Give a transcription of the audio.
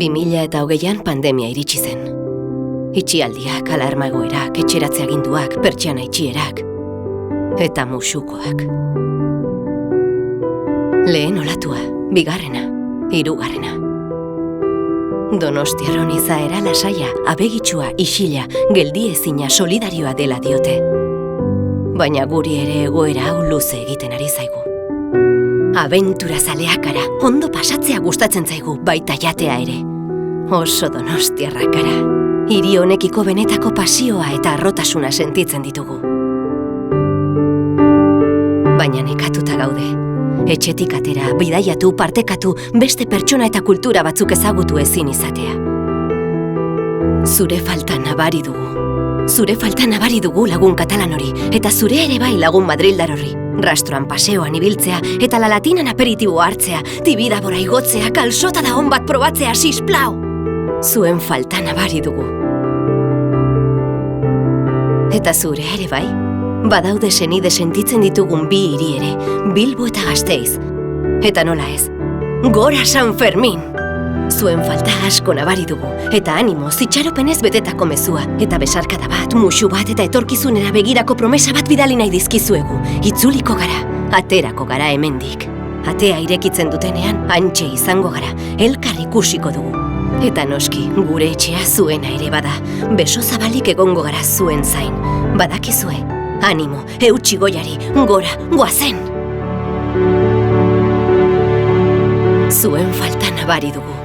2020an pandemia iritsi zen. Itxialdiak, alarma egoerak, etxeratze aginduak, pertsiana itxierak eta musukoak. Lehen olatua, bigarrena, hirugarrena. Donostiarron izaera lasaia, abegitsua, isila, geldiezina, solidarioa dela diote. Baina guri ere egoera hau luze egiten ari zaigu. Abentura zaleak gara, ondo pasatzea gustatzen zaigu, baita jatea ere. Oso donostiarrak gara. Hiri honekiko benetako pasioa eta harrotasuna sentitzen ditugu. Baina nekatuta gaude. Etxetik atera, bidaiatu, partekatu, beste pertsona eta kultura batzuk ezagutu ezin izatea. Zure falta nabari dugu. Zure falta nabari dugu lagun katalan hori, eta zure ere bai lagun madrildar horri. Rastroan paseoan ibiltzea, eta la latinan aperitiboa hartzea, tibidabora igotzea, kalsota da on bat probatzea, sisplau! Zuen falta nabari dugu. Eta zure ere bai? Badaude senide sentitzen ditugun bi hiri ere, Bilbo eta Gasteiz. Eta nola ez, gora San Fermin! Zuen falta asko nabari dugu, eta animoz, itxaropenez betetako mezua, eta besarkada bat, musu bat eta etorkizunera begirako promesa bat bidali nahi dizkizuegu. Itzuliko gara, aterako gara hemendik. Atea irekitzen dutenean, hantxe izango gara, elkar ikusiko dugu. Eta noski, gure etxea zuena ere bada, beso zabalik egongo gara zuen zain. Badakizue, animo, eutsi goiari, gora, goazen! Zuen falta nabari dugu.